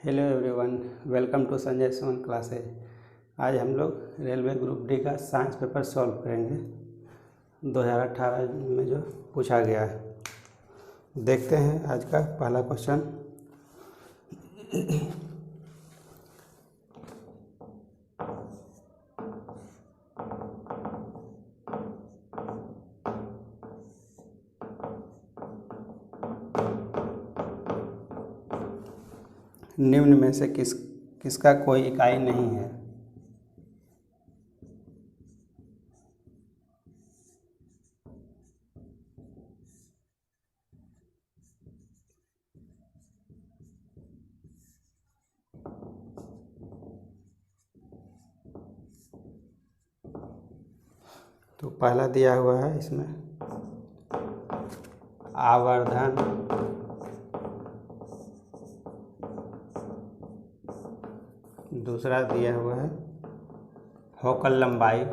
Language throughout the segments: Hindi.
Hello everyone, welcome to Sanjay Suman classes. आज हम लोग रेलवे ग्रुप डी का साइंस पेपर सॉल्व करेंगे 2018 में जो पूछा गया है। देखते हैं आज का पहला क्वेश्चन। निम्न में से किसका कोई इकाई नहीं है? तो पहला दिया हुआ है इसमें आवर्धन, दूसरा दिया हुआ है फोकल लंबाई,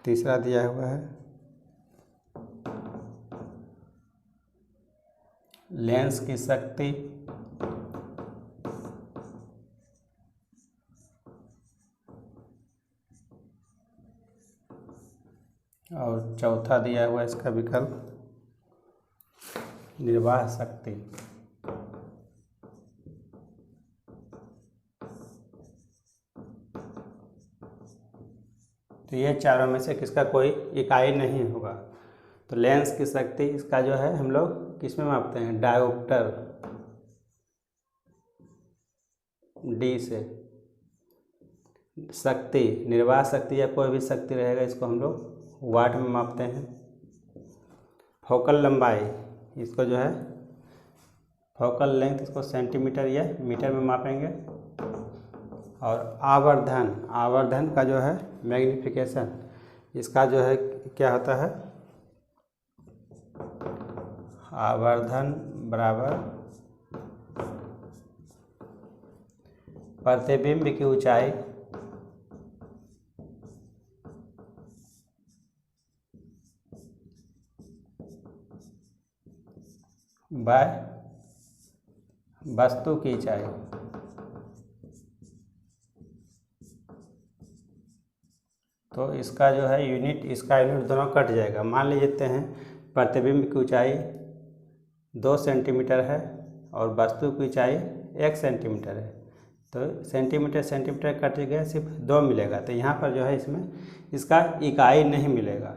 तीसरा दिया हुआ है लेंस की शक्ति, और चौथा दिया हुआ है इसका विकल्प निर्वाह शक्ति। तो ये चारों में से किसका कोई इकाई नहीं होगा। तो लेंस की शक्ति इसका जो है हम लोग किस में मापते हैं? डायोप्टर, डी से। शक्ति, निर्वाह शक्ति या कोई भी शक्ति रहेगा, इसको हम लोग वाट में मापते हैं। फोकल लंबाई, इसको जो है फोकल लेंथ, इसको सेंटीमीटर या मीटर में मापेंगे। और आवर्धन, आवर्धन का जो है मैग्नीफिकेशन, इसका जो है क्या होता है? आवर्धन बराबर प्रतिबिंब की ऊंचाई बाय वस्तु की ऊंचाई। तो इसका जो है यूनिट, इसका यूनिट दोनों कट जाएगा। मान लीजिए हैं प्रतिबिंब की ऊंचाई 2 सेंटीमीटर है और वस्तु की ऊंचाई 1 सेंटीमीटर है। तो सेंटीमीटर सेंटीमीटर कट गया, सिर्फ 2 मिलेगा। तो यहाँ पर जो है इसमें इसका इकाई नहीं मिलेगा,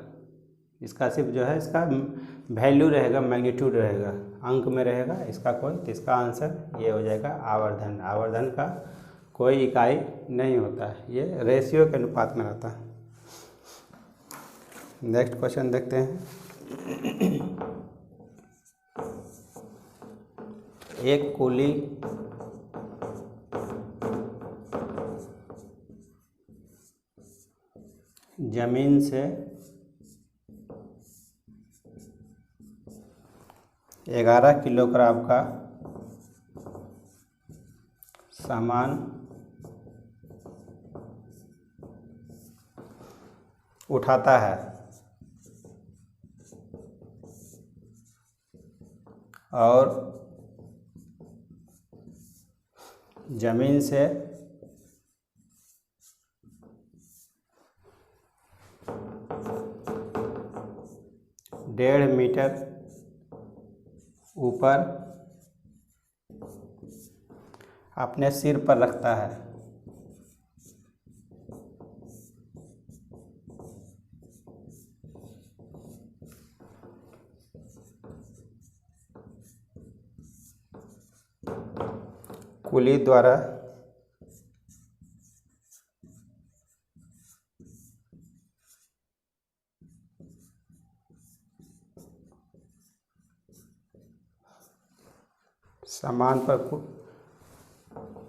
इसका सिर्फ जो है इसका वैल्यू रहेगा, मैग्नीट्यूड रहेगा, अंक में रहेगा इसका कोई। तो इसका आंसर ये हो जाएगा आवर्धन। आवर्धन का कोई इकाई नहीं होता है, ये रेशियो के अनुपात में रहता है। नेक्स्ट क्वेश्चन देखते हैं। एक कुली जमीन से 11 किलोग्राम का सामान उठाता है और जमीन से 1.5 मीटर ऊपर अपने सिर पर रखता है। कुली द्वारा सामान पर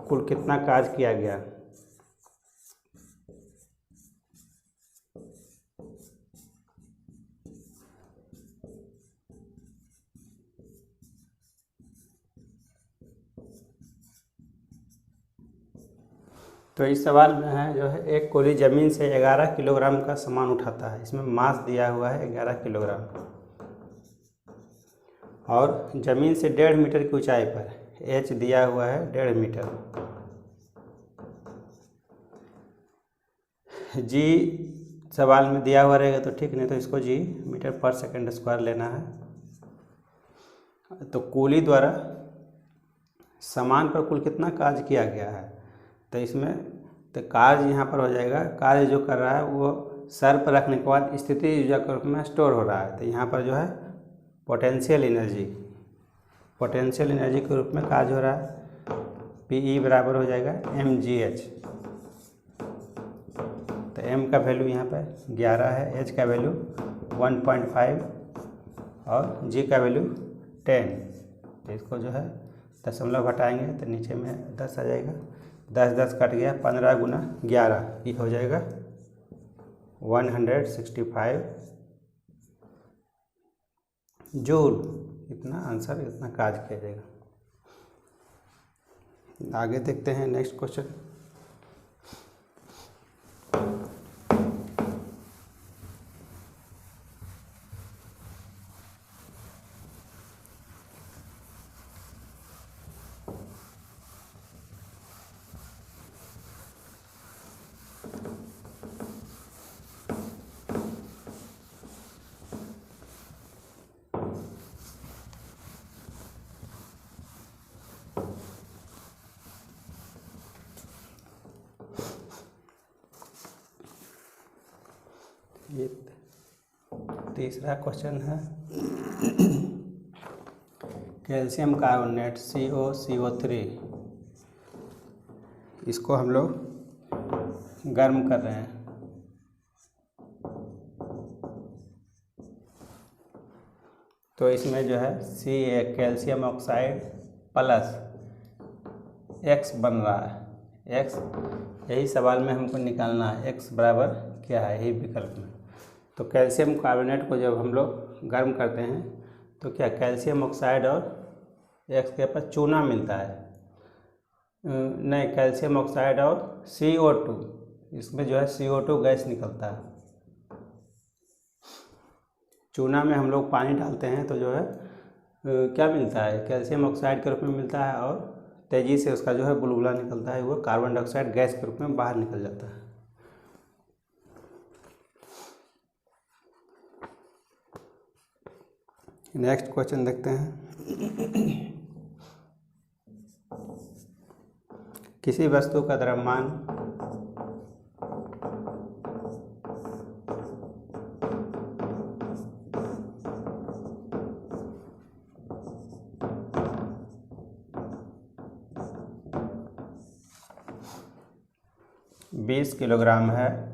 कुल कितना कार्य किया गया? तो इस सवाल में है जो है, एक कोली ज़मीन से 11 किलोग्राम का सामान उठाता है। इसमें मास दिया हुआ है 11 किलोग्राम, और ज़मीन से 1.5 मीटर की ऊंचाई पर एच दिया हुआ है 1.5 मीटर। जी सवाल में दिया हुआ रहेगा तो ठीक, नहीं तो इसको जी मीटर पर सेकंड स्क्वायर लेना है। तो कोली द्वारा सामान पर कुल कितना कार्य किया गया है, तो इसमें तो कार्य यहाँ पर हो जाएगा, कार्य जो कर रहा है वो सर पर रखने के बाद स्थिति ऊर्जा के रूप में स्टोर हो रहा है। तो यहाँ पर जो है पोटेंशियल एनर्जी के रूप में कार्य हो रहा है। PE बराबर हो जाएगा mgh। तो m का वैल्यू यहाँ पर 11 है, h का वैल्यू 1.5 और g का वैल्यू 10। तो इसको जो है दशमलव घटाएंगे तो नीचे में 10 आ जाएगा। 10 कट गया, 15 गुना 11 ये हो जाएगा 165 जूल। इतना आंसर, इतना कार्य किया जाएगा। आगे देखते हैं नेक्स्ट क्वेश्चन। ये तीसरा क्वेश्चन है, कैल्शियम कार्बोनेट COCO3, इसको हम लोग गर्म कर रहे हैं। तो इसमें जो है Ca calcium oxide plus X बन रहा है। X यही सवाल में हमको निकालना है, X बराबर क्या है, यही विकल्प में। तो कैल्शियम कार्बोनेट को जब हम लोग गर्म करते हैं तो क्या कैल्शियम ऑक्साइड और X के पास चूना मिलता है, नहीं, कैल्शियम ऑक्साइड और CO2, इसमें जो है CO2 गैस निकलता है। चूना में हम लोग पानी डालते हैं तो जो है क्या मिलता है, कैल्शियम ऑक्साइड के रूप में मिलता है, और तेज़ी से उसका जो है बुलबुला निकलता है, वो कार्बन डाइऑक्साइड गैस के रूप में बाहर निकल जाता है। नेक्स्ट क्वेश्चन देखते हैं। किसी वस्तु का द्रव्यमान बीस किलोग्राम है,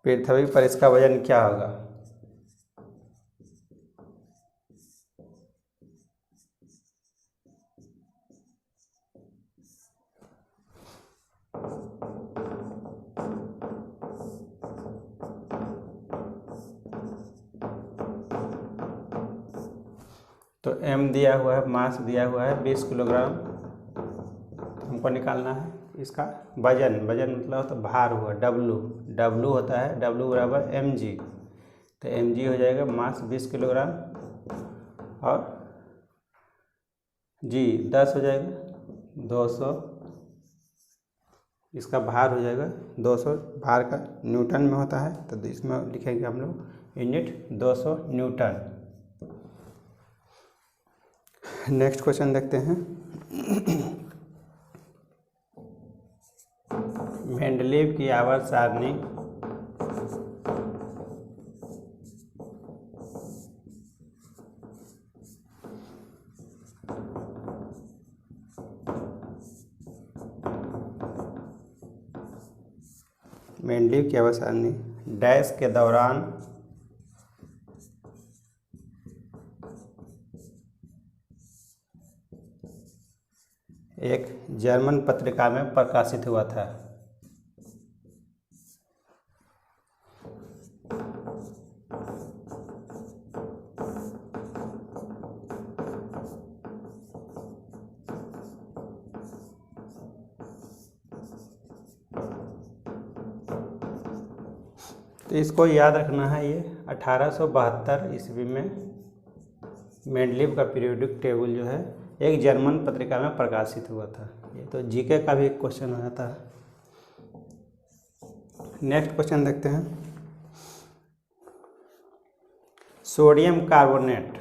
पृथ्वी पर इसका वजन क्या होगा। तो m दिया हुआ है, मास दिया हुआ है 20 किलोग्राम, हमको निकालना है इसका वजन। वजन मतलब होता भार हुआ, W होता है, W बराबर mg। तो mg हो जाएगा मास 20 किलोग्राम, और g 10 हो जाएगा 200, इसका भार हो जाएगा 200, भार का न्यूटन में होता है, तो इसमें लिखेंगे हम लोग यूनिट 200 न्यूटन। नेक्स्ट क्वेश्चन देखते हैं। मेंडलीव की आवर्त सारणी मेंडलीव की आवर्त सारणी डैश के दौरान एक जर्मन पत्रिका में प्रकाशित हुआ था। तो इसको याद रखना है। ये 1872 ईस्वी में मेंडलीव का पीरियोडिक टेबल जो है एक जर्मन पत्रिका में प्रकाशित हुआ था। ये तो जीके का भी एक क्वेश्चन हो जाता है। नेक्स्ट क्वेश्चन देखते हैं। सोडियम कार्बोनेट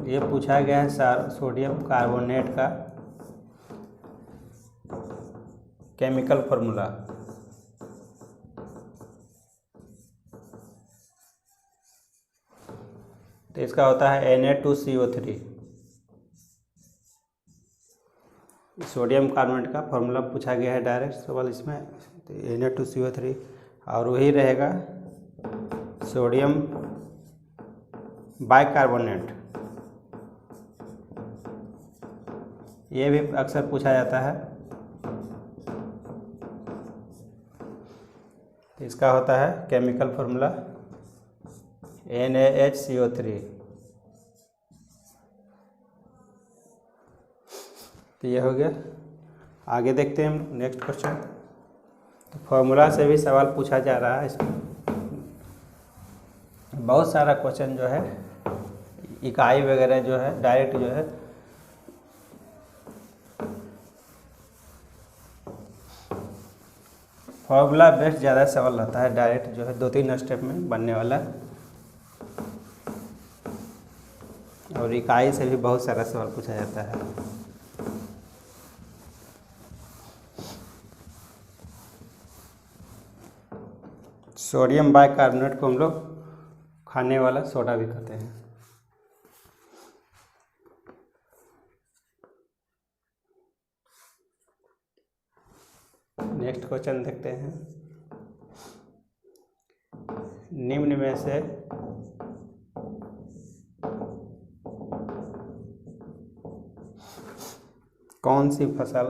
ये पूछा गया है सोडियम कार्बोनेट का केमिकल फार्मूला। तो इसका होता है Na2CO3। सोडियम कार्बोनेट का फार्मूला पूछा गया है डायरेक्ट सवाल इसमें, तो Na2CO3 और वही रहेगा सोडियम बाइकार्बोनेट। ये भी अक्सर पूछा जाता है। इसका होता है केमिकल फार्मूला NaHCO3। तो ये हो गया। आगे देखते हैं हम नेक्स्ट क्वेश्चन। तो फार्मूला से भी सवाल पूछा जा रहा है। इसमें बहुत सारा क्वेश्चन जो है इकाई वगैरह जो है डायरेक्ट जो है फार्मूला बेस्ड ज़्यादा सवाल रहता है। डायरेक्ट जो है 2-3 स्टेप में बनने वाला, और इकाई से भी बहुत सारा सवाल पूछा जाता है। सोडियम बाइकार्बोनेट को हम लोग खाने वाला सोडा भी कहते हैं। नेक्स्ट क्वेश्चन देखते हैं। निम्न में से कौन सी फसल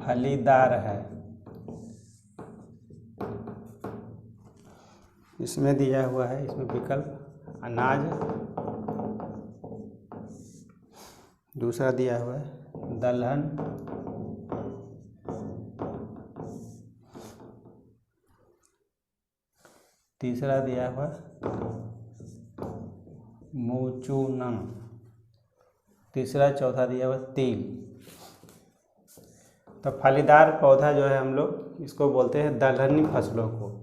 फलीदार है? इसमें दिया हुआ है, इसमें विकल्प अनाज, दूसरा दिया हुआ है दलहन, तीसरा दिया हुआ मूचूनम, तीसरा चौथा दिया हुआ तिल। तो फलीदार पौधा जो है हम लोग इसको बोलते हैं दलहनी फसलों को।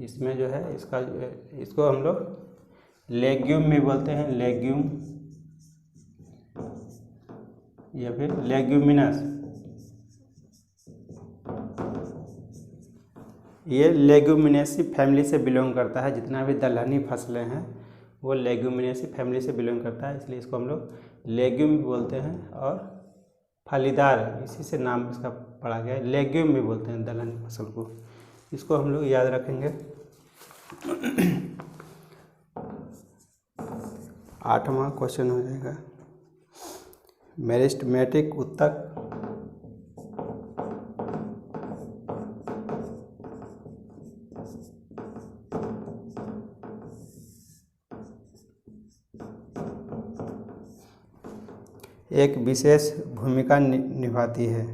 इसमें जो है इसको हम लोग लेग्यूम भी बोलते हैं, लेग्यूम या फिर लेग्यूमिनस। ये लेग्यूमिनेसी फैमिली से बिलोंग करता है। जितना भी दलहनी फसलें हैं वो लेग्यूमिनेसी फैमिली से बिलोंग करता है, इसलिए इसको हम लोग लेग्यूम भी बोलते हैं। और फलीदार इसी से नाम इसका पड़ा गया है, लेग्यूम भी बोलते हैं दलहनी फसल को। इसको हम लोग याद रखेंगे। 8वां क्वेश्चन हो जाएगा मेरिस्टेमेटिक ऊतक एक विशेष भूमिका निभाती है।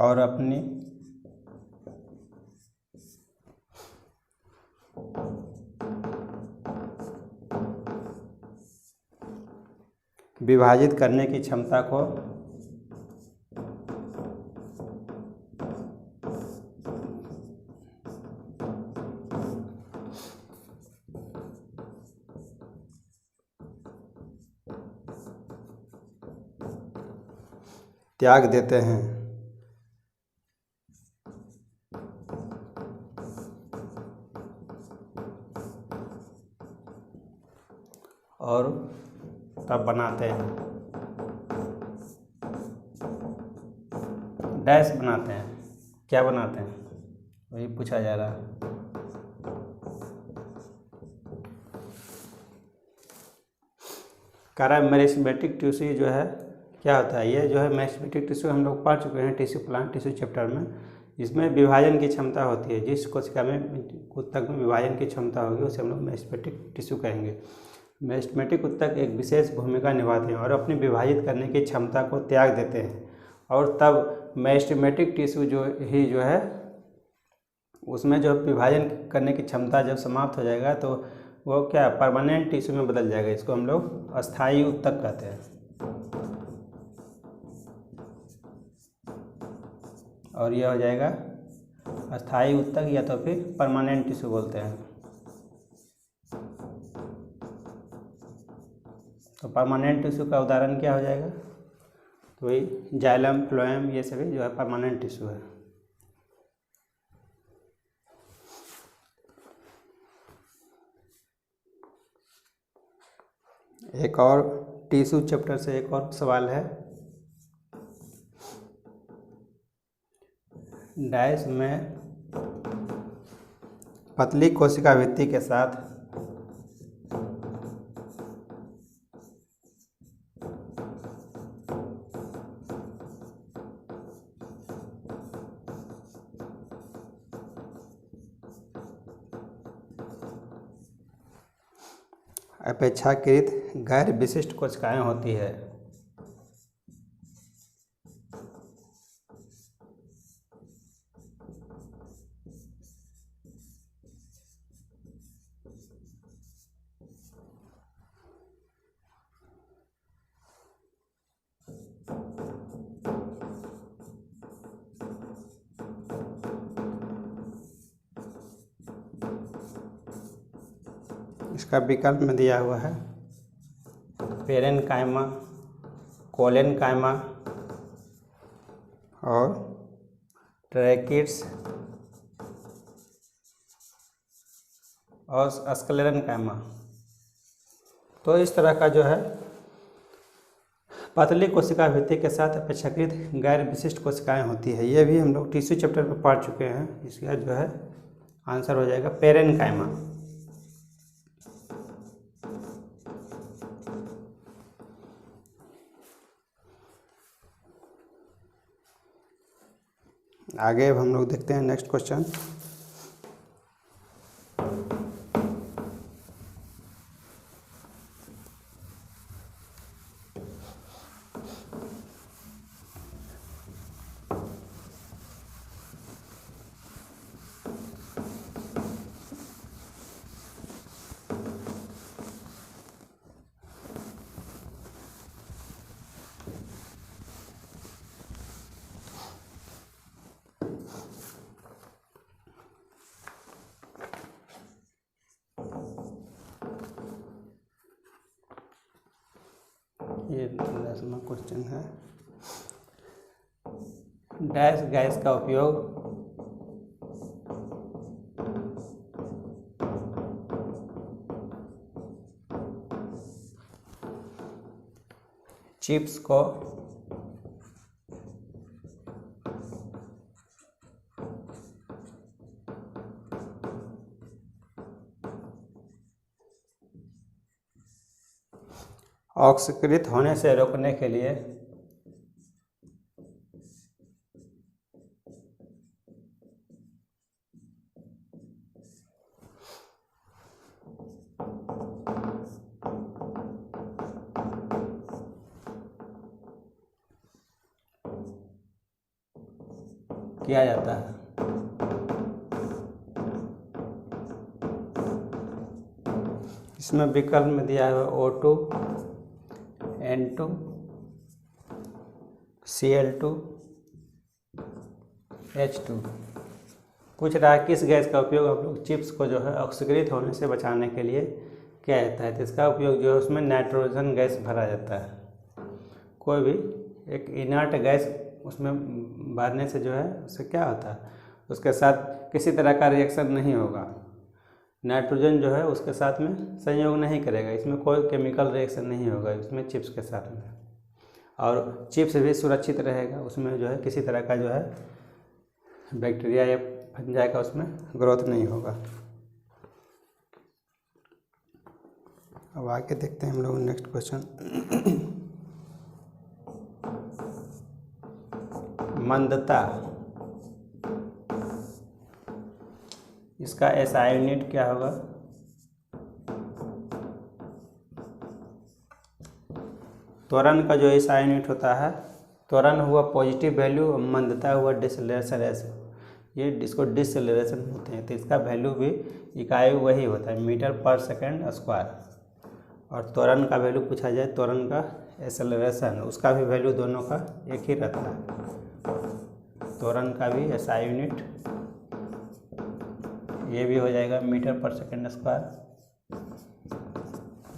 और अपनी विभाजित करने की क्षमता को त्याग देते हैं। और तब बनाते हैं। डैश बनाते हैं, क्या बनाते हैं वही पूछा जा रहा है। कह रहा है मेरिस्टेमेटिक टिश्यू जो है क्या होता है, ये जो है मेरिस्टेमेटिक टिश्यू हम लोग पढ़ चुके हैं टिश्यू प्लांट टिश्यू चैप्टर में। इसमें विभाजन की क्षमता होती है, जिस कोशिका में ऊतक में विभाजन की क्षमता होगी उसे हम लोग मेरिस्टेमेटिक टिश्यू कहेंगे। मेरिस्टेमेटिक ऊतक एक विशेष भूमिका निभाते हैं और अपनी विभाजित करने की क्षमता को त्याग देते हैं, और तब मेरिस्टेमेटिक टिश्यू जो है उसमें जो विभाजन करने की क्षमता जब समाप्त हो जाएगा तो वो क्या परमानेंट टिश्यू में बदल जाएगा। इसको हम लोग अस्थायी ऊतक कहते हैं, और यह हो जाएगा अस्थायी ऊतक या तो फिर परमानेंट टिश्यू बोलते हैं। तो परमानेंट टिश्यू का उदाहरण क्या हो जाएगा, तो वही जाइलम फ्लोएम ये सभी जो है परमानेंट टिश्यू है। एक और टिश्यू चैप्टर से एक और सवाल है, डैश में पतली कोशिका भित्ति के साथ अपेक्षाकृत गैर विशिष्ट कोशिकाएं होती है। इसका विकल्प में दिया हुआ है पेरेनकाइमा, कोलेनकाइमा और ट्रैकिड्स और स्क्लेरेनकाइमा। तो इस तरह का जो है पतली कोशिका भित्ति के साथ अपेक्षाकृत गैर विशिष्ट कोशिकाएं होती है। ये भी हम लोग टिश्यू चैप्टर में पढ़ चुके हैं। इसका जो है आंसर हो जाएगा पेरेनकाइमा। आगे अब हम लोग देखते हैं नेक्स्ट क्वेश्चन। ये 10वां क्वेश्चन है, डैश गैस का उपयोग चिप्स को ऑक्सीकृत होने से रोकने के लिए किया जाता है। इसमें विकल्प में दिया है O2, N2, Cl2, H2। पूछ रहा है किस गैस का उपयोग हम लोग चिप्स को जो है ऑक्सीकृत होने से बचाने के लिए किया जाता है। तो इसका उपयोग जो है उसमें नाइट्रोजन गैस भरा जाता है। कोई भी एक इनर्ट गैस उसमें भरने से जो है उससे क्या होता है, उसके साथ किसी तरह का रिएक्शन नहीं होगा। नाइट्रोजन जो है उसके साथ में संयोग नहीं करेगा, इसमें कोई केमिकल रिएक्शन नहीं होगा इसमें चिप्स के साथ में। और चिप्स भी सुरक्षित रहेगा, उसमें जो है किसी तरह का जो है बैक्टीरिया या फंजाई का उसमें ग्रोथ नहीं होगा। अब आगे देखते हैं हम लोग नेक्स्ट क्वेश्चन। मंदता, इसका एसआई यूनिट क्या होगा? त्वरण का जो एसआई यूनिट होता है, त्वरण हुआ पॉजिटिव वैल्यू और मंदता हुआ डिसलेरेशन, ये इसको डिसलेरेशन होते हैं, तो इसका वैल्यू भी इकाई वही होता है मीटर पर सेकेंड स्क्वायर। और त्वरण का वैल्यू पूछा जाए, त्वरण का एक्सेलरेशन, उसका भी वैल्यू दोनों का एक ही रहता है। त्वरण का भी एसआई यूनिट ये भी हो जाएगा मीटर पर सेकेंड स्क्वायर।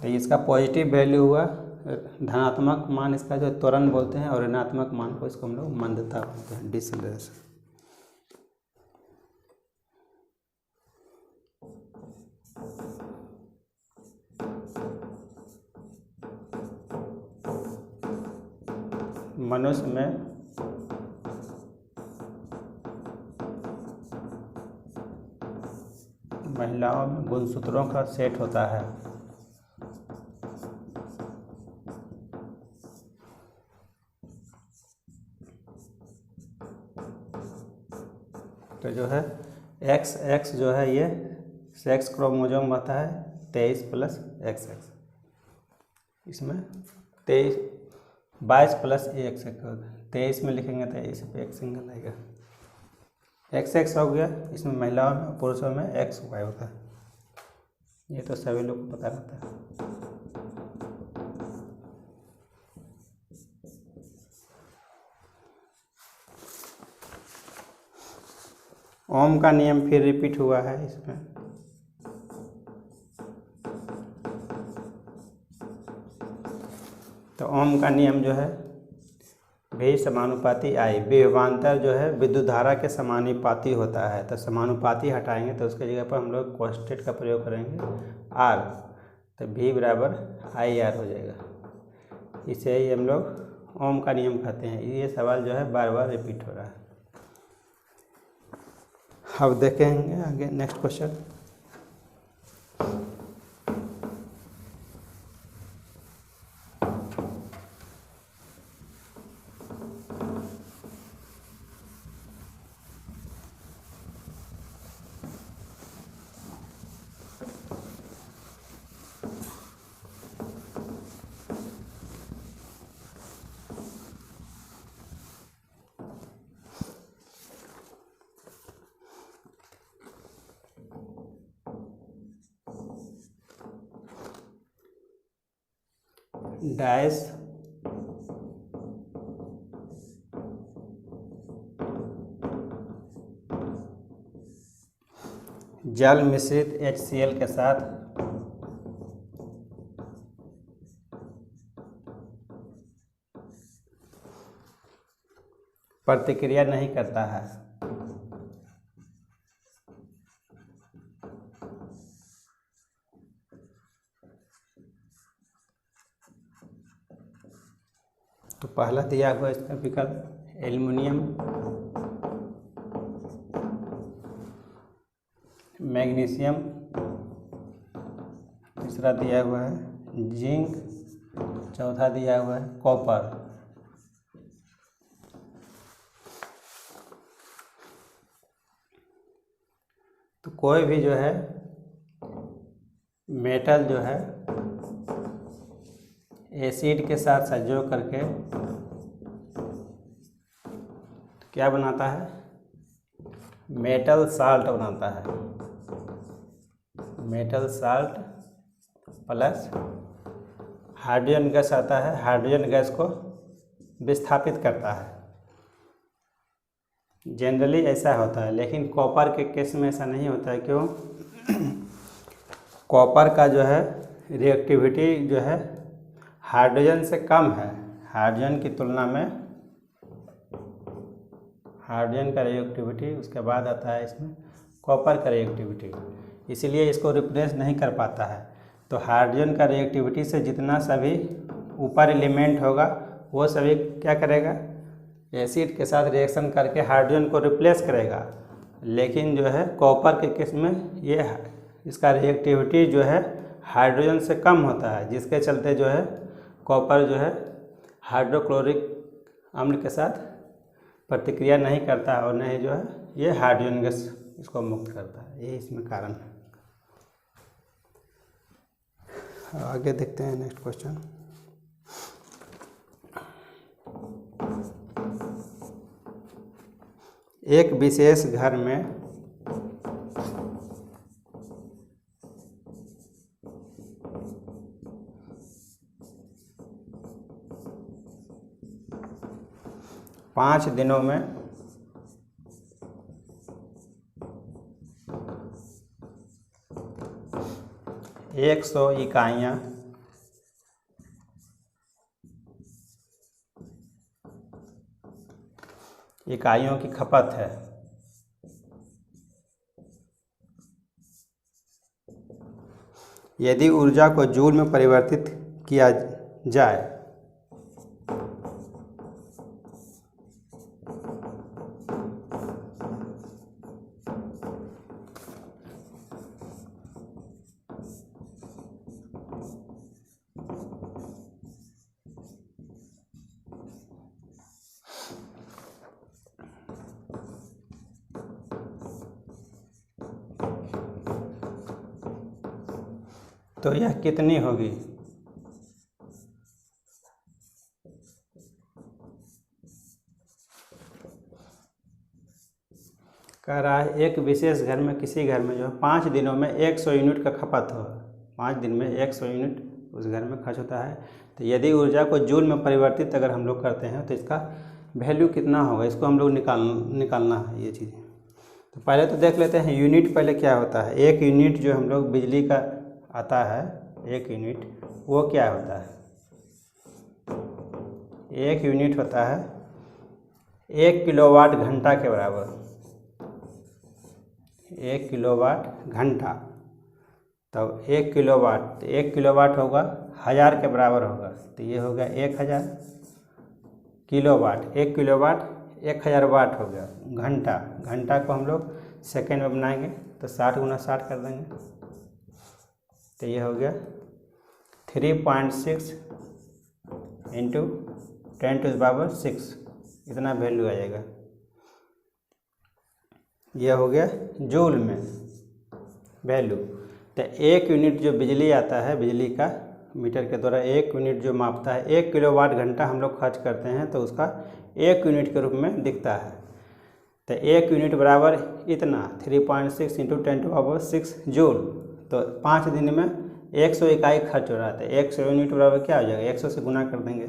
तो इसका पॉजिटिव वैल्यू हुआ धनात्मक मान, इसका जो त्वरण बोलते हैं, और ऋणात्मक मान को इसको हम लोग मंदता बोलते हैं, डिसलेरेशन। मनुष्य में महिलाओं में गुणसूत्रों का सेट होता है। तो जो है XX जो है ये सेक्स क्रोमोसोम होता है 23 + XX, इसमें 22 + XX होगा। 23 में लिखेंगे तो इस पे एक सिंगल आएगा, XX हो गया। इसमें महिलाओं में पुरुषों में XY होता है, ये तो सभी लोग को पता रहता है। ओम का नियम फिर रिपीट हुआ है इसमें। तो ओम का नियम जो है V समानुपाती I, विभवांतर जो है विद्युत धारा के समानुपाती होता है। तो समानुपाती हटाएंगे तो उसके जगह पर हम लोग कॉन्स्टेंट का प्रयोग करेंगे R, तो V = IR हो जाएगा। इसे ही हम लोग ओम का नियम कहते हैं। ये सवाल जो है बार बार रिपीट हो रहा है। अब देखेंगे आगे नेक्स्ट क्वेश्चन। डैश जल मिश्रित HCl के साथ प्रतिक्रिया नहीं करता है। तो पहला दिया हुआ इसका विकल्प एल्युमिनियम, मैग्नीशियम, तीसरा दिया हुआ है जिंक, चौथा दिया हुआ है कॉपर। तो कोई भी जो है मेटल जो है एसिड के साथ संयोग करके क्या बनाता है? मेटल साल्ट बनाता है। Metal salt plus hydrogen gas आता है, हाइड्रोजन गैस को विस्थापित करता है। जनरली ऐसा होता है, लेकिन कॉपर के केस में ऐसा नहीं होता है। क्यों? कॉपर का जो है रिएक्टिविटी जो है हाइड्रोजन से कम है। हाइड्रोजन की तुलना में हाइड्रोजन का रिएक्टिविटी, उसके बाद आता है इसमें कॉपर का रिएक्टिविटी, इसलिए इसको रिप्लेस नहीं कर पाता है। तो हाइड्रोजन का रिएक्टिविटी से जितना सभी ऊपर एलिमेंट होगा वो सभी क्या करेगा, एसिड के साथ रिएक्शन करके हाइड्रोजन को रिप्लेस करेगा। लेकिन जो है कॉपर के केस में ये इसका रिएक्टिविटी जो है हाइड्रोजन से कम होता है, जिसके चलते जो है कॉपर जो है हाइड्रोक्लोरिक अम्ल के साथ प्रतिक्रिया नहीं करता और नहीं जो है ये हाइड्रोजन गैस इसको मुक्त करता है। यही इसमें कारण है। आगे देखते हैं नेक्स्ट क्वेश्चन। एक विशेष घर में पाँच दिनों में 100 इकाइयों की खपत है। यदि ऊर्जा को जूल में परिवर्तित किया जाए तो यह कितनी होगी। कह रहा है एक विशेष घर में, किसी घर में जो है 5 दिनों में 100 यूनिट का खपत हो। 5 दिन में 100 यूनिट उस घर में खर्च होता है। तो यदि ऊर्जा को जूल में परिवर्तित अगर हम लोग करते हैं तो इसका वैल्यू कितना होगा, इसको हम लोग निकालना है ये चीज़। तो पहले तो देख लेते हैं यूनिट पहले क्या होता है। एक यूनिट जो हम लोग बिजली का आता है, एक यूनिट वो क्या होता है। एक यूनिट होता है 1 किलोवाट घंटा के बराबर। 1 किलोवाट घंटा, तब 1 किलोवाट, 1 किलोवाट होगा 1000 के बराबर होगा। तो ये हो गया 1000 किलोवाट। 1 किलोवाट 1000 वाट हो गया। घंटा, घंटा को हम लोग सेकेंड में बनाएंगे तो 60 गुना 60 कर देंगे। तो ये हो गया 3.6 इंटू 10⁻⁶, इतना वैल्यू आ जाएगा। ये हो गया जूल में वैल्यू। तो 1 यूनिट जो बिजली आता है, बिजली का मीटर के द्वारा 1 यूनिट जो मापता है, 1 किलोवाट घंटा हम लोग खर्च करते हैं तो उसका 1 यूनिट के रूप में दिखता है। तो 1 यूनिट बराबर इतना 3.6 इंटू 10⁻⁶ जूल। तो 5 दिन में 100 इकाई खर्च हो रहा था। 100 यूनिट बराबर क्या हो जाएगा, 100 से गुना कर देंगे।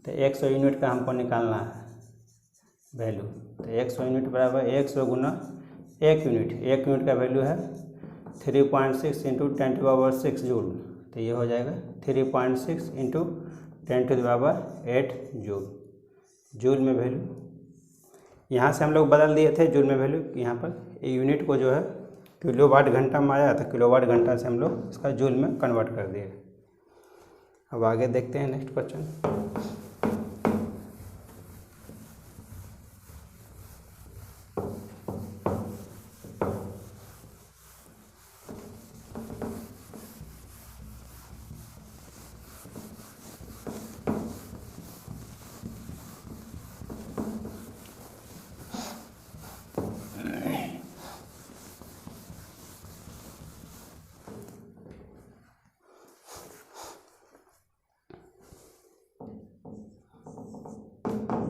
तो 100 यूनिट का हमको निकालना है वैल्यू। तो 100 यूनिट बराबर 100 गुना 1 यूनिट। 1 यूनिट का वैल्यू है 3.6 इंटू 10⁻⁶ जूल। तो ये हो जाएगा 3.6 इंटू 10⁸ जूल। जूल में वैल्यू यहाँ से हम लोग बदल दिए थे जूल में वैल्यू। यहाँ पर यूनिट को जो है किलोवाट घंटा में आया था, किलोवाट घंटा से हम लोग इसका जूल में कन्वर्ट कर दिए। अब आगे देखते हैं नेक्स्ट क्वेश्चन।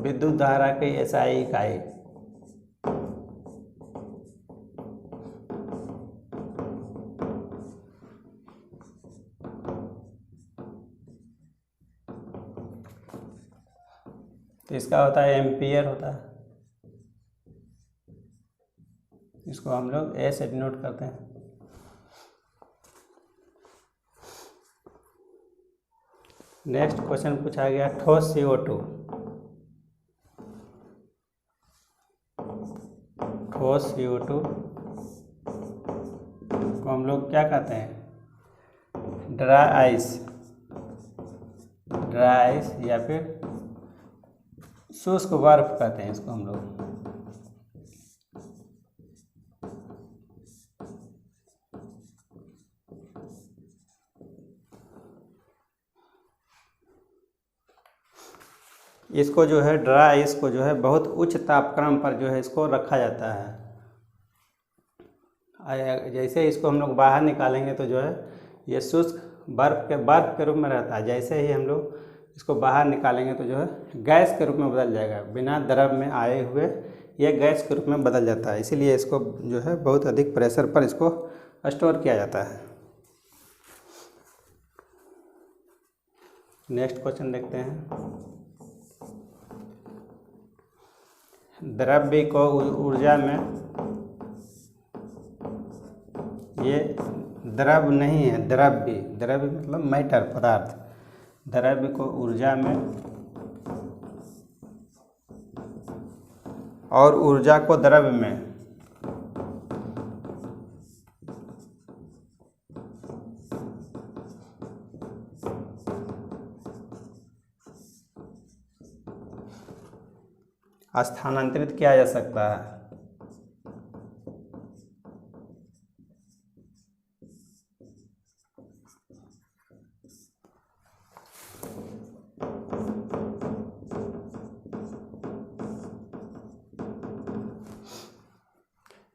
विद्युत धारा की एसआई इकाई। तो इसका होता है एम्पियर होता है। इसको हम लोग ए से डिनोट करते हैं। नेक्स्ट क्वेश्चन पूछा गया ठोस CO2। ठोस CO2 को हम लोग क्या कहते हैं, ड्राई आइस। ड्राई आइस या फिर शुष्क बर्फ कहते हैं इसको हम लोग। इसको जो है ड्राई आइस को जो है बहुत उच्च तापक्रम पर जो है इसको रखा जाता है। जैसे इसको हम लोग बाहर निकालेंगे तो जो है ये शुष्क बर्फ के रूप में रहता है। जैसे ही हम लोग इसको बाहर निकालेंगे तो जो है गैस के रूप में बदल जाएगा, बिना द्रव में आए हुए ये गैस के रूप में बदल जाता है। इसीलिए इसको जो है बहुत अधिक प्रेशर पर इसको स्टोर किया जाता है। नेक्स्ट क्वेश्चन देखते हैं। द्रव्य को ऊर्जा में, ये द्रव नहीं है, द्रव्य मतलब मैटर, पदार्थ। द्रव्य को ऊर्जा में और ऊर्जा को द्रव्य में स्थानांतरित किया जा सकता है।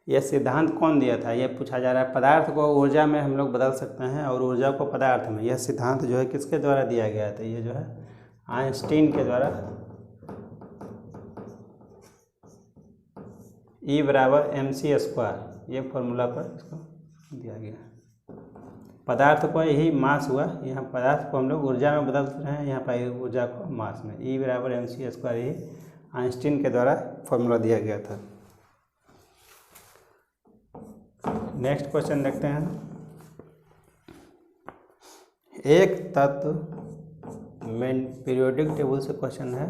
यह सिद्धांत कौन दिया था, यह पूछा जा रहा है। पदार्थ को ऊर्जा में हम लोग बदल सकते हैं और ऊर्जा को पदार्थ में। यह सिद्धांत जो है किसके द्वारा दिया गया था, ये जो है आइंस्टीन के द्वारा। E बराबर mc², ये फॉर्मूला पर इसको दिया गया। पदार्थ को यही मास हुआ, यहाँ पदार्थ को हम लोग ऊर्जा में बदल रहे हैं, यहाँ पर ऊर्जा को मास में। E बराबर mc², यही आइंस्टीन के द्वारा फॉर्मूला दिया गया था। नेक्स्ट क्वेश्चन देखते हैं। एक तत्व में पीरियोडिक टेबल से क्वेश्चन है।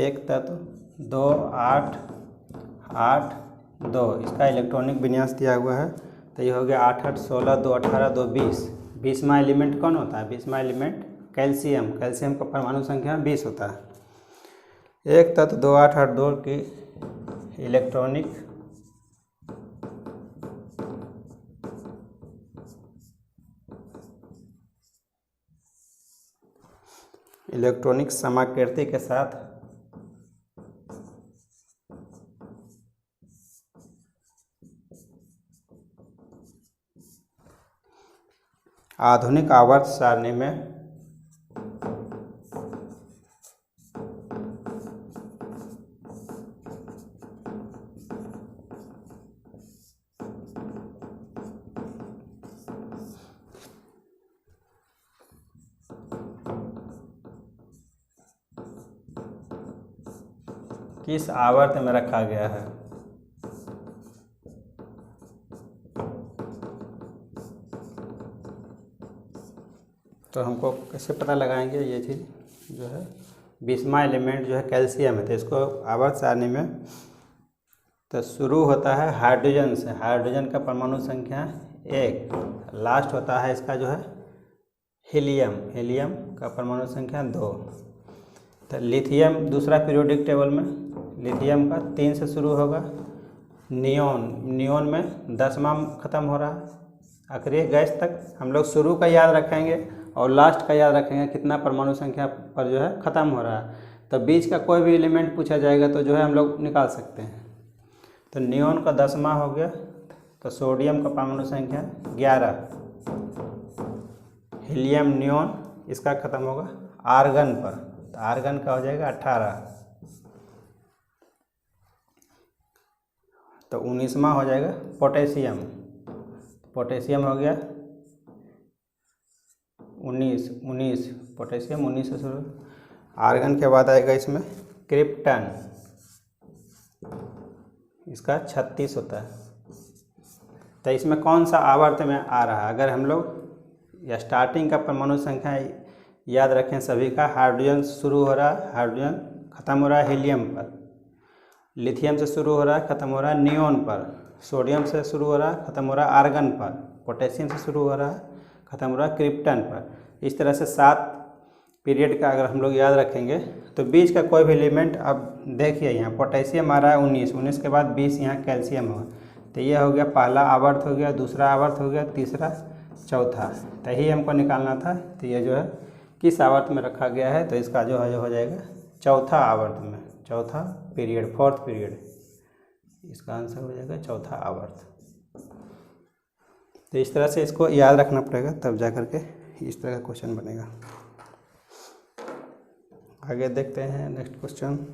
एक तत्व 2 8 8 2, इसका इलेक्ट्रॉनिक विन्यास दिया हुआ है। तो ये हो गया 8 8 16 2 18 2 20। 20वां एलिमेंट कौन होता है, 20वां एलिमेंट कैल्शियम। कैल्शियम का परमाणु संख्या 20 होता है। एक तत्व 2 8 8 2 की इलेक्ट्रॉनिक समाकृति के साथ आधुनिक आवर्त सारणी में किस आवर्त में रखा गया है। तो हमको कैसे पता लगाएंगे, ये चीज़ जो है 20वां एलिमेंट जो है कैल्शियम है। तो इसको आवर्त सारणी में तो शुरू होता है हाइड्रोजन से। हाइड्रोजन का परमाणु संख्या 1। लास्ट होता है इसका जो है हीलियम का परमाणु संख्या 2। तो लिथियम दूसरा पीरियोडिक टेबल में लिथियम का 3 से शुरू होगा। नियोन में 10वां ख़त्म हो रहा है। आखिरी गैस तक हम लोग शुरू का याद रखेंगे और लास्ट का याद रखेंगे कितना परमाणु संख्या पर जो है ख़त्म हो रहा है। तो बीच का कोई भी एलिमेंट पूछा जाएगा तो जो है हम लोग निकाल सकते हैं। तो नियोन का 10वां हो गया। तो सोडियम का परमाणु संख्या 11। हीलियम नियोन इसका ख़त्म होगा आर्गन पर। तो आर्गन का हो जाएगा 18। तो 19वां हो जाएगा पोटेशियम हो गया 19 पोटेशियम 19 से शुरू। आर्गन के बाद आएगा इसमें क्रिप्टन, इसका 36 होता है। तो इसमें कौन सा आवर्त में आ रहा है, अगर हम लोग या स्टार्टिंग का परमाणु संख्या याद रखें सभी का। हाइड्रोजन शुरू हो रहा है, हाइड्रोजन ख़त्म हो रहा है हीलियम पर। लिथियम से शुरू हो रहा है, ख़त्म हो रहा है नियोन पर। सोडियम से शुरू हो रहा है, ख़त्म हो रहा है आर्गन पर। पोटेशियम से शुरू हो रहा है, ख़त्म हो रहा है क्रिप्टन पर। इस तरह से 7 पीरियड का अगर हम लोग याद रखेंगे तो बीच का कोई भी एलिमेंट, अब देखिए यहाँ पोटेशियम आ रहा है 19 के बाद 20 यहाँ कैल्शियम होगा, तो ये हो गया पहला आवर्त हो गया, दूसरा आवर्त हो गया, तीसरा, चौथा। तो यही हमको निकालना था। तो ये जो है किस आवर्त में रखा गया है, तो इसका जो है हो जाएगा चौथा आवर्त में, चौथा पीरियड, फोर्थ पीरियड, इसका आंसर हो जाएगा चौथा आवर्त। तो इस तरह से इसको याद रखना पड़ेगा, तब जा कर के इस तरह का क्वेश्चन बनेगा। आगे देखते हैं नेक्स्ट क्वेश्चन।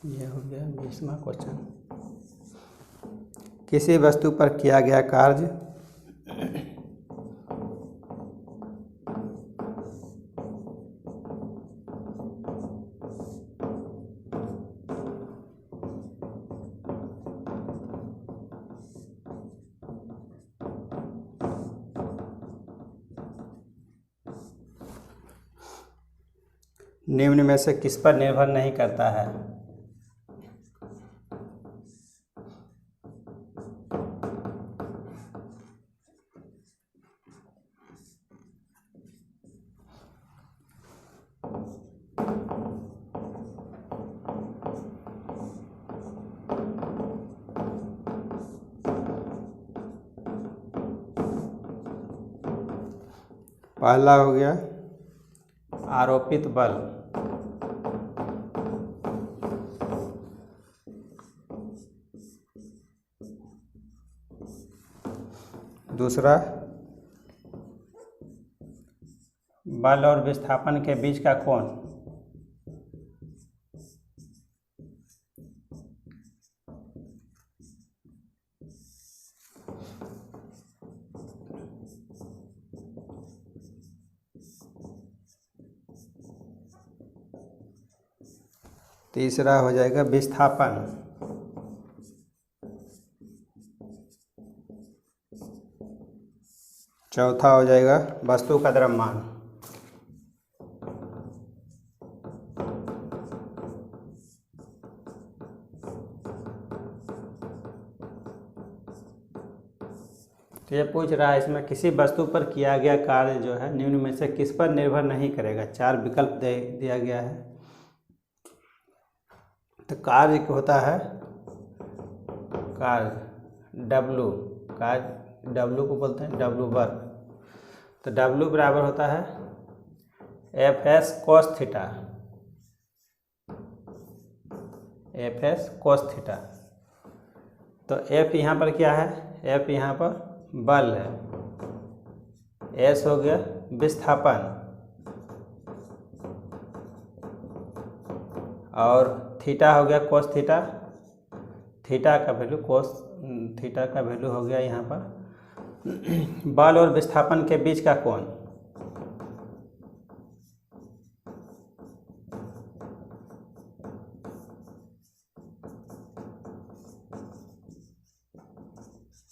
यह हो गया 20वां क्वेश्चन। किसी वस्तु पर किया गया कार्य निम्न में से किस पर निर्भर नहीं करता है? पहला हो गया आरोपित बल, दूसरा बल और विस्थापन के बीच का कोण, तीसरा हो जाएगा विस्थापन, चौथा हो जाएगा वस्तु का द्रव्यमान। तो ये पूछ रहा है इसमें किसी वस्तु पर किया गया कार्य जो है निम्न में से किस पर निर्भर नहीं करेगा। 4 विकल्प दिया गया है। तो कार्य होता है कार्य W, कार्य W को बोलते हैं W वर्ग। तो W बराबर होता है FS cos theta, FS cos theta. तो F यहाँ पर क्या है, F यहाँ पर बल है, S हो गया विस्थापन, और थीटा हो गया कोस थीटा, थीटा का वैल्यू कोस थीटा का वैल्यू हो गया यहाँ पर बल और विस्थापन के बीच का कोण।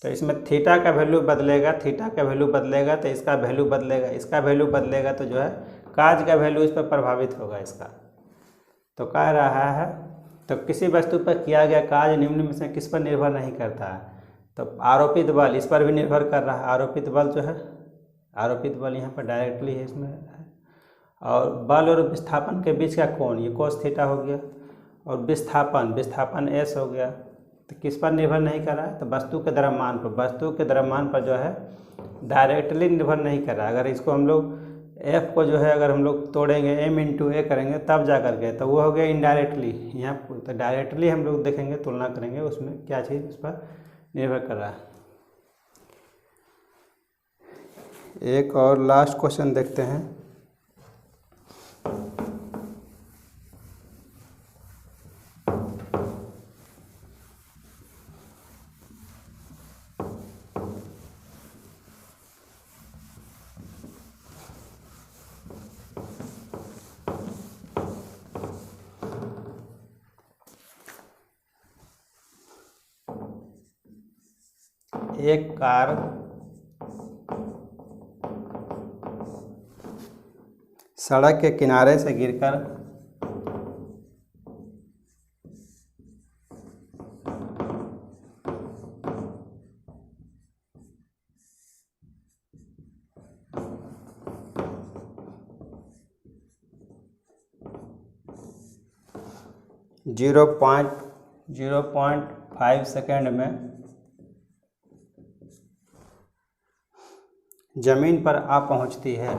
तो इसमें थीटा का वैल्यू बदलेगा, थीटा का वैल्यू बदलेगा तो इसका वैल्यू बदलेगा, इसका वैल्यू बदलेगा तो जो है काज का वैल्यू इस पर प्रभावित होगा इसका। तो कह रहा है तो किसी वस्तु पर किया गया कार्य निम्न में से किस पर निर्भर नहीं करता है। तो आरोपित बल इस पर भी निर्भर कर रहा है। आरोपित बल जो है, आरोपित बल यहाँ पर डायरेक्टली है इसमें है, और बल और विस्थापन के बीच का कोण ये कोस थीटा हो गया, और विस्थापन, विस्थापन एस हो गया। तो किस पर निर्भर नहीं कर रहा है, तो वस्तु के द्रव्यमान पर, वस्तु के द्रव्यमान पर जो है डायरेक्टली निर्भर नहीं कर रहा है। अगर इसको हम लोग F को जो है अगर हम लोग तोड़ेंगे M × A करेंगे तब जा कर के, तो वो हो गया इनडायरेक्टली। यहाँ तो डायरेक्टली हम लोग देखेंगे, तुलना करेंगे उसमें क्या चीज़ उस पर निर्भर कर रहा है। एक और लास्ट क्वेश्चन देखते हैं। एक कार सड़क के किनारे से गिरकर 0.5 सेकेंड में जमीन पर आ पहुंचती है।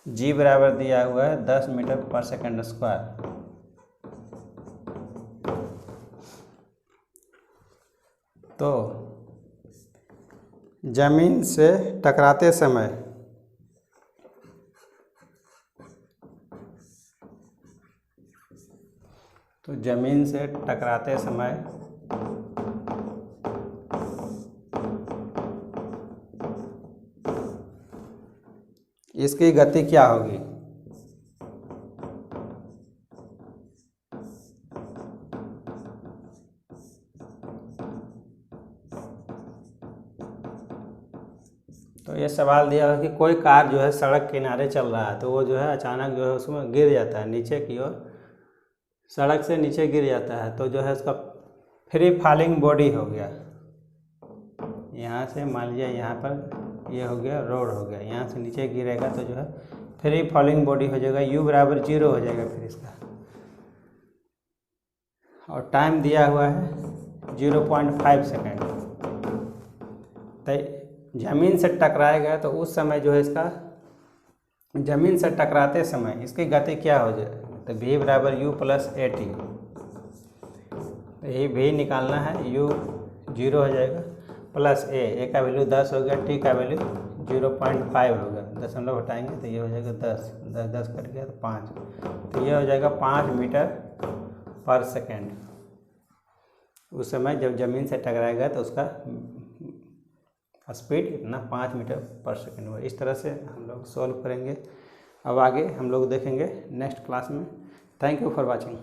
जी बराबर दिया हुआ है 10 मीटर पर सेकंड स्क्वायर। तो जमीन से टकराते समय इसकी गति क्या होगी? तो ये सवाल दिया है कि कोई कार जो है सड़क किनारे चल रहा है, तो वो जो है अचानक जो है उसमें गिर जाता है नीचे की ओर, सड़क से नीचे गिर जाता है। तो जो है उसका फ्री फॉलिंग बॉडी हो गया। यहाँ से मान लीजिए यहाँ पर ये हो गया, रोड हो गया, यहाँ से नीचे गिरेगा तो जो है फ्री फॉलिंग बॉडी हो जाएगा, u बराबर 0 हो जाएगा फिर इसका। और टाइम दिया हुआ है 0.5 सेकेंड। तो ज़मीन से टकराएगा तो उस समय जो है इसका ज़मीन से टकराते समय इसकी गति क्या हो जाए? तो v बराबर u प्लस at। तो ये v निकालना है, u 0 हो जाएगा प्लस a का वैल्यू 10 हो गया, t का वैल्यू 0.5 होगा, दशमलव हटाएंगे तो ये हो जाएगा 10 कट गया तो 5, तो ये हो जाएगा 5 मीटर पर सेकेंड। उस समय जब ज़मीन से टकराएगा तो उसका स्पीड इतना 5 मीटर पर सेकेंड हुआ। इस तरह से हम लोग सॉल्व करेंगे। अब आगे हम लोग देखेंगे नेक्स्ट क्लास में। Thank you for watching.